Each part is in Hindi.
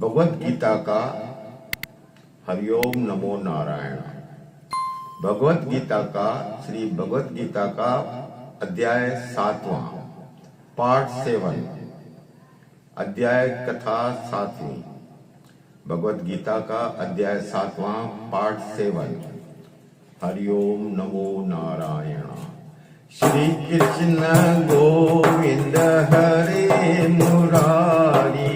भगवत गीता का हरिओम नमो नारायण। भगवत गीता का श्री भगवत गीता का अध्याय 7वां पार्ट 7 अध्याय कथा 7वीं। भगवत गीता का अध्याय 7वां पार्ट 7 हरिओम नमो नारायण। श्री कृष्ण गोविंद हरे मुरारी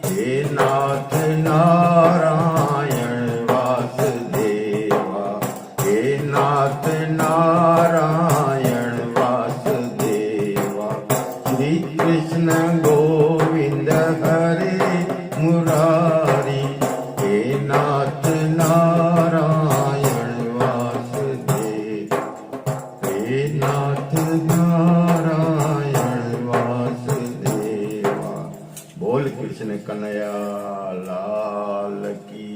हे नाथ नारायण वासुदेवा हे नाथ नारायण वासुदेवा। श्री कृष्ण गोविंद हरे मुरारी हे नाथ नारायण वासुदेवा हे नाथ नारायण वासुदेवा। बोल कृष्ण कन्हैया लाल की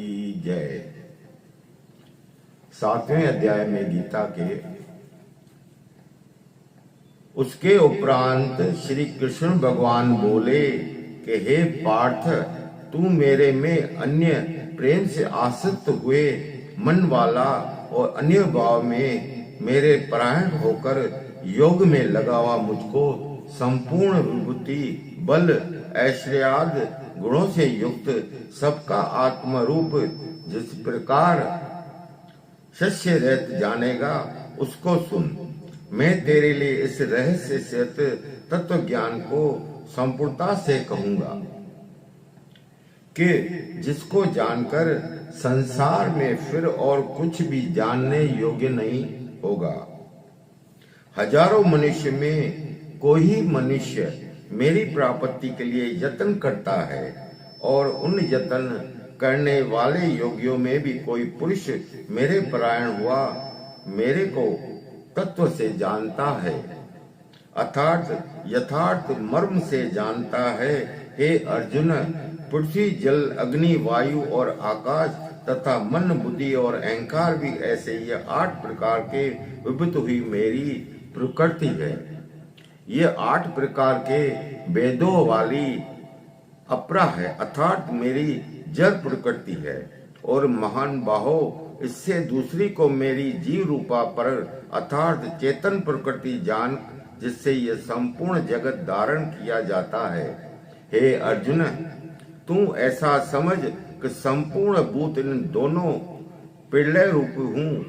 जय। 7वें अध्याय में गीता के उसके उपरांत श्री कृष्ण भगवान बोले कि हे पार्थ, तू मेरे में अन्य प्रेम से आसक्त हुए मन वाला और अन्य भाव में मेरे परायण होकर योग में लगा हुआ मुझको संपूर्ण विभूति बल ऐश्वर्यादि गुणों से युक्त सबका आत्म रूप जिस प्रकार शस्य रहित जानेगा उसको सुन। मैं तेरे लिए इस रहस्य से तत्व ज्ञान को संपूर्णता से कहूंगा कि जिसको जानकर संसार में फिर और कुछ भी जानने योग्य नहीं होगा। हजारों मनुष्य में कोई मनुष्य मेरी प्राप्ति के लिए यत्न करता है और उन यत्न करने वाले योगियों में भी कोई पुरुष मेरे परायण हुआ मेरे को तत्व से जानता है, अर्थात यथार्थ मर्म से जानता है। हे अर्जुन, पृथ्वी जल अग्नि वायु और आकाश तथा मन बुद्धि और अहंकार भी ऐसे ये 8 प्रकार के विभूत हुई मेरी प्रकृति है। ये 8 प्रकार के वेदों वाली अपरा है, अर्थात मेरी जड़ प्रकृति है। और महान बाहो, इससे दूसरी को मेरी जीव रूपा पर अर्थात चेतन प्रकृति जान, जिससे यह संपूर्ण जगत धारण किया जाता है। हे अर्जुन, तू ऐसा समझ कि संपूर्ण भूत इन दोनों प्रलय रूप हूँ,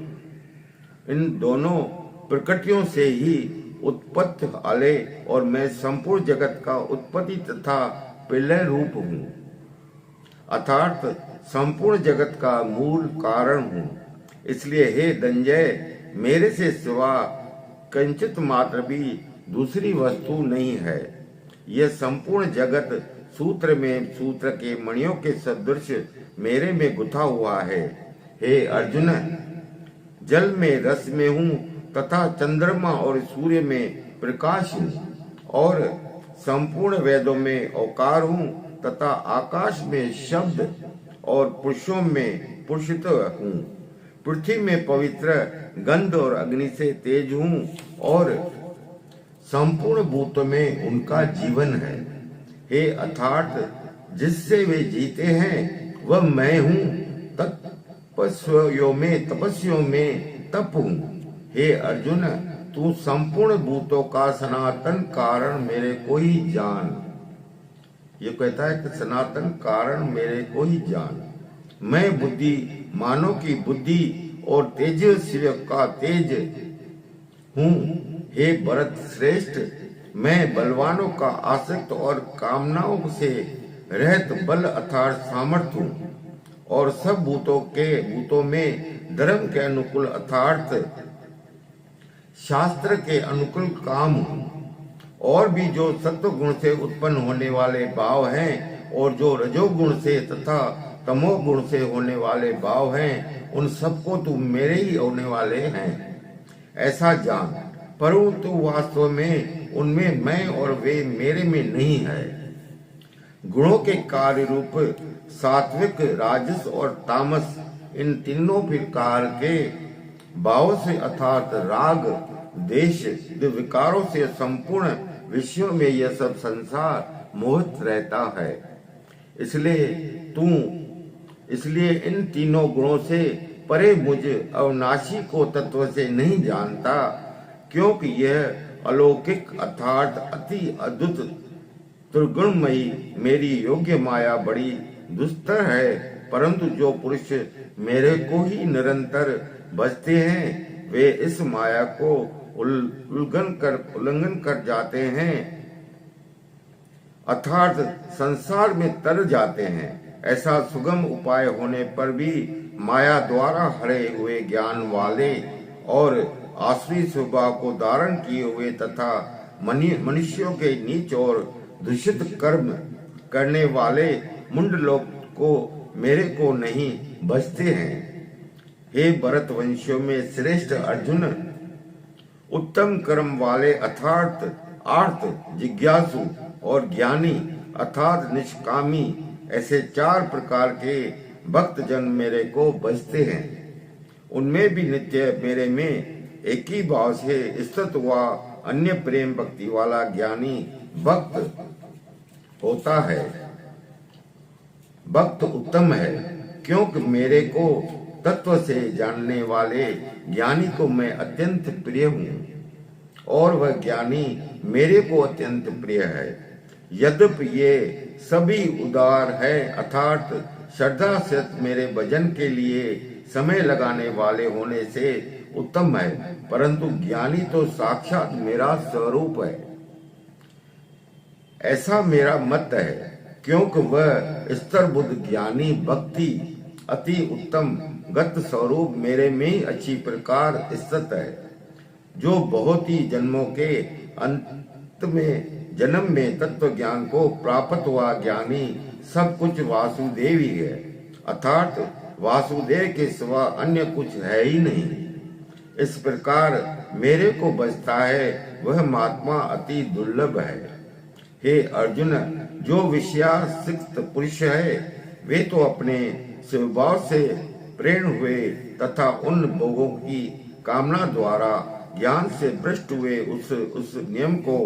इन दोनों प्रकृतियों से ही उत्पत्ति वाले और मैं संपूर्ण जगत का उत्पत्ति तथा प्रलय रूप हूँ, अर्थात संपूर्ण जगत का मूल कारण हूँ। इसलिए हे धनंजय, मेरे से सिवा कंचित मात्र भी दूसरी वस्तु नहीं है। यह संपूर्ण जगत सूत्र में सूत्र के मणियों के सदृश मेरे में गुथा हुआ है। हे अर्जुन, जल में रस में हूँ तथा चंद्रमा और सूर्य में प्रकाश हूँ और संपूर्ण वेदों में औकार हूँ तथा आकाश में शब्द और पुरुषों में पुरुषित हूँ। पृथ्वी में पवित्र गंध और अग्नि से तेज हूँ और संपूर्ण भूतों में उनका जीवन है। हे अर्थात जिससे वे जीते हैं वह मैं हूँ, तपस्वियों में तप हूँ। हे अर्जुन, तू संपूर्ण भूतों का सनातन कारण मेरे को ही जान। ये कहता है कि सनातन कारण मेरे को ही जान। मैं बुद्धि मानव की बुद्धि और तेजस्वी का तेज हूँ। हे भरत श्रेष्ठ, मैं बलवानों का आसक्त और कामनाओं से रहित बल अर्थात सामर्थ्य हूँ और सब भूतों में धर्म के अनुकूल अर्थात शास्त्र के अनुकूल काम हूँ। और भी जो सत्व गुण से उत्पन्न होने वाले भाव हैं और जो रजोगुण से तथा तमोगुण से होने वाले भाव हैं, उन सबको तू मेरे ही होने वाले हैं ऐसा जान। परंतु वास्तव में उनमें मैं और वे मेरे में नहीं है। गुणों के कार्य रूप सात्विक, राजस और तामस, इन तीनों प्रकार के भाव से अर्थात राग देश विकारों से संपूर्ण विषयों में यह सब संसार मोहित रहता है। इसलिए इन तीनों गुणों से परे मुझ अविनाशी को तत्व से नहीं जानता, क्योंकि यह अलौकिक अर्थात अति अद्भुत त्रिगुणमयी मेरी योग्य माया बड़ी दुस्तर है। परंतु जो पुरुष मेरे को ही निरंतर भजते हैं वे इस माया को उल्लंघन कर जाते हैं अर्थात संसार में तर जाते हैं। ऐसा सुगम उपाय होने पर भी माया द्वारा हरे हुए ज्ञान वाले और आसुरी स्वभाव को धारण किए हुए तथा मनुष्यों के नीच और दूषित कर्म करने वाले मुंड लोग को मेरे को नहीं भजते हैं। हे भरत वंशियों में श्रेष्ठ अर्जुन, उत्तम कर्म वाले अर्थात आर्त, जिज्ञासु और ज्ञानी अर्थात निष्कामी ऐसे 4 प्रकार के भक्त जन मेरे को भजते हैं। उनमें भी नित्य मेरे में एक ही भाव से स्थित हुआ अन्य प्रेम भक्ति वाला ज्ञानी भक्त होता है। भक्त उत्तम है, क्योंकि मेरे को तत्व से जानने वाले ज्ञानी को मैं अत्यंत प्रिय हूँ और वह ज्ञानी मेरे को अत्यंत प्रिय है। यद्यपि ये सभी उदार है अर्थात श्रद्धा से मेरे भजन के लिए समय लगाने वाले होने से उत्तम है, परंतु ज्ञानी तो साक्षात मेरा स्वरूप है, ऐसा मेरा मत है, क्योंकि वह स्तर बुद्ध ज्ञानी भक्ति अति उत्तम गत स्वरूप मेरे में ही अच्छी प्रकार स्थित है। जो बहुत ही जन्मों के अंत में जन्म में तत्व ज्ञान को प्राप्त हुआ ज्ञानी सब कुछ वासुदेव ही है, अर्थात वासुदेव के सिवा अन्य कुछ है ही नहीं। इस प्रकार मेरे को बचता है वह महात्मा अति दुर्लभ है। हे अर्जुन, जो विषयासक्त पुरुष है वे तो अपने स्वभाव से प्रेरण हुए तथा उन भोगों की कामना द्वारा ज्ञान से भ्रष्ट हुए उस नियम को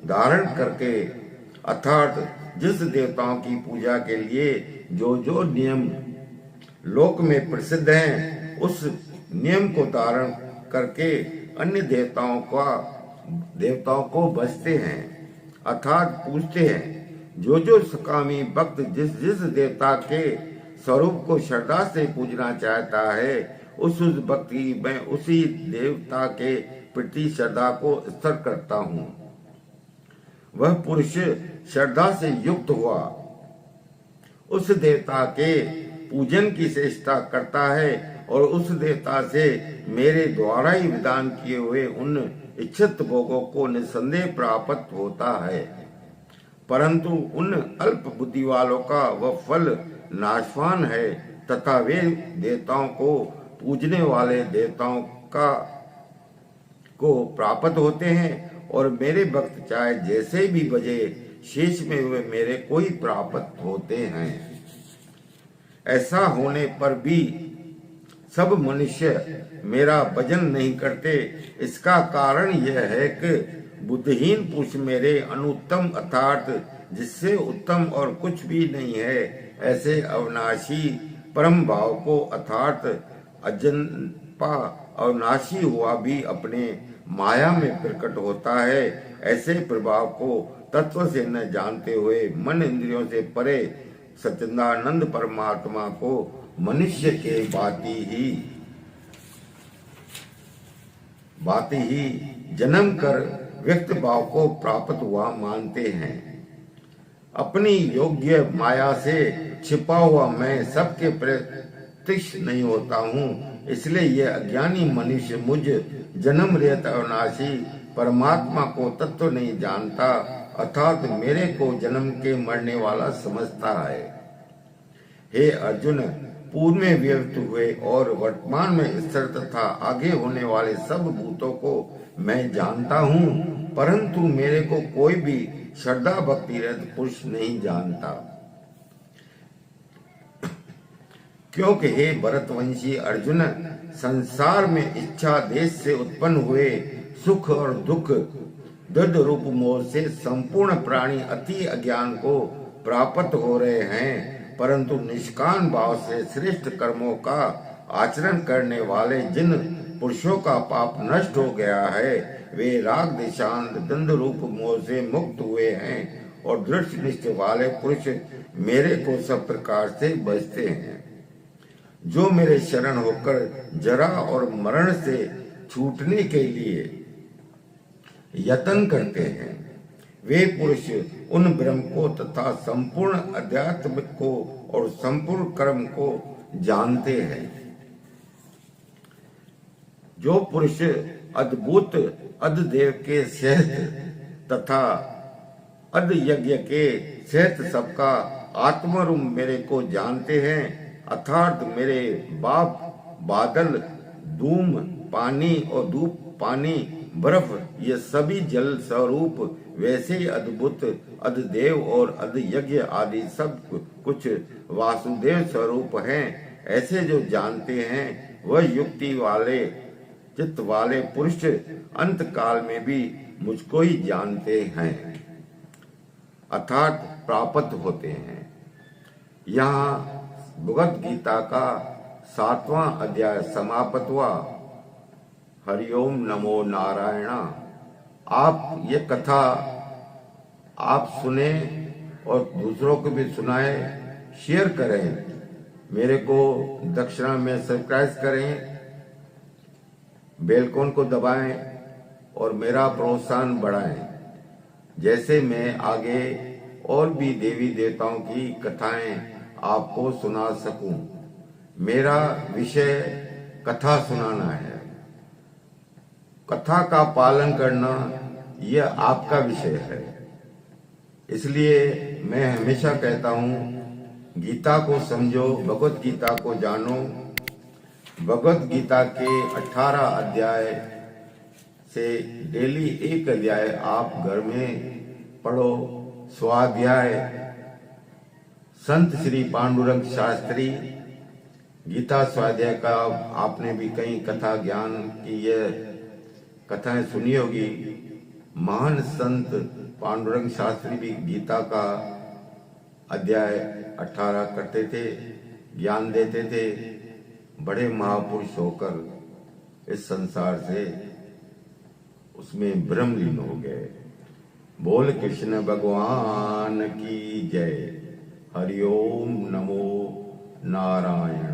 धारण करके अर्थात जिस देवताओं की पूजा के लिए जो नियम लोक में प्रसिद्ध हैं उस नियम को धारण करके अन्य देवताओं को भजते हैं अर्थात पूजते हैं। जो सकामी भक्त जिस देवता के स्वरूप को श्रद्धा से पूजना चाहता है उस भक्ति में उसी देवता के प्रति श्रद्धा को स्थिर करता हूँ। वह पुरुष श्रद्धा से युक्त हुआ उस देवता के पूजन की चेष्टा करता है और उस देवता से मेरे द्वारा ही विधान किए हुए उन इच्छित भोगों को निसंदेह प्राप्त होता है। परंतु उन अल्प बुद्धि वालों का वह फल नाशवान है तथा वे देवताओं को पूजने वाले देवताओं को प्राप्त होते हैं और मेरे भक्त चाहे जैसे भी बजे शेष में वे मेरे को ही प्राप्त होते हैं। ऐसा होने पर भी सब मनुष्य मेरा भजन नहीं करते। इसका कारण यह है कि बुद्धिहीन पुरुष मेरे अनुत्तम अर्थात जिससे उत्तम और कुछ भी नहीं है ऐसे अविनाशी परम भाव को अर्थात अजन्मा अविनाशी हुआ भी अपने माया में प्रकट होता है। ऐसे प्रभाव को तत्व से न जानते हुए मन इंद्रियों से परे सच्चिदानंद परमात्मा को मनुष्य के भांति ही जन्म कर व्यक्त भाव को प्राप्त हुआ मानते हैं। अपनी योग्य माया से छिपा हुआ मैं सबके प्रत्यक्ष नहीं होता हूँ, इसलिए यह अज्ञानी मनुष्य मुझ जन्म रहित अविनाशी परमात्मा को तत्व नहीं जानता अर्थात मेरे को जन्म के मरने वाला समझता है। हे अर्जुन, पूर्व में व्यक्त हुए और वर्तमान में स्थिर तथा आगे होने वाले सब भूतों को मैं जानता हूँ, परंतु मेरे को कोई भी श्रद्धा भक्ति रहित पुरुष नहीं जानता। क्योंकि हे भरतवंशी अर्जुन, संसार में इच्छा देश से उत्पन्न हुए सुख और दुख दृढ़ रूप मोह से संपूर्ण प्राणी अति अज्ञान को प्राप्त हो रहे हैं, परंतु निष्काम भाव से श्रेष्ठ कर्मों का आचरण करने वाले जिन पुरुषों का पाप नष्ट हो गया है, वे राग देशांत द्वंद रूप मोह से मुक्त हुए हैं और दृढ़ निश्चय वाले पुरुष मेरे को सब प्रकार से बचते हैं। जो मेरे शरण होकर जरा और मरण से छूटने के लिए यत्न करते हैं, वे पुरुष उन ब्रह्म को तथा संपूर्ण अध्यात्म को और संपूर्ण कर्म को जानते हैं। जो पुरुष अद्भुत अद्देव के सहित तथा अद यज्ञ के सहित सबका आत्मरूप मेरे को जानते हैं, अर्थात मेरे बाप बादल धूम पानी और धूप पानी बर्फ ये सभी जल स्वरूप वैसे ही अद्भुत अद्देव और अद्यज्ञ आदि सब कुछ वासुदेव स्वरूप हैं, ऐसे जो जानते हैं वह युक्ति वाले चित्त वाले पुरुष अंत काल में भी मुझको ही जानते हैं, अर्थात प्राप्त होते हैं। यहाँ भगवद गीता का 7वां अध्याय समाप्त हुआ। हरिओम नमो नारायणा। आप ये कथा आप सुने और दूसरों को भी सुनाए, शेयर करें, मेरे को दक्षिणा में सब्सक्राइब करें, बेल आइकन को दबाएं और मेरा प्रोत्साहन बढ़ाएं, जैसे मैं आगे और भी देवी देवताओं की कथाएं आपको सुना सकूं। मेरा विषय कथा सुनाना है, कथा का पालन करना यह आपका विषय है। इसलिए मैं हमेशा कहता हूँ, गीता को समझो, भगवत गीता को जानो। भगवत गीता के 18 अध्याय से डेली एक अध्याय आप घर में पढ़ो। स्वाध्याय संत श्री पांडुरंग शास्त्री गीता स्वाध्याय का आपने भी कई कथा ज्ञान की ये कथाएं सुनी होगी। महान संत पांडुरंग शास्त्री भी गीता का अध्याय 18 करते थे, ज्ञान देते थे। बड़े महापुरुष होकर इस संसार से उसमें ब्रह्मलीन हो गए। बोल कृष्ण भगवान की जय। हरिओम नमो नारायण।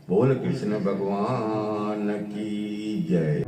बोल कृष्ण भगवान की जय।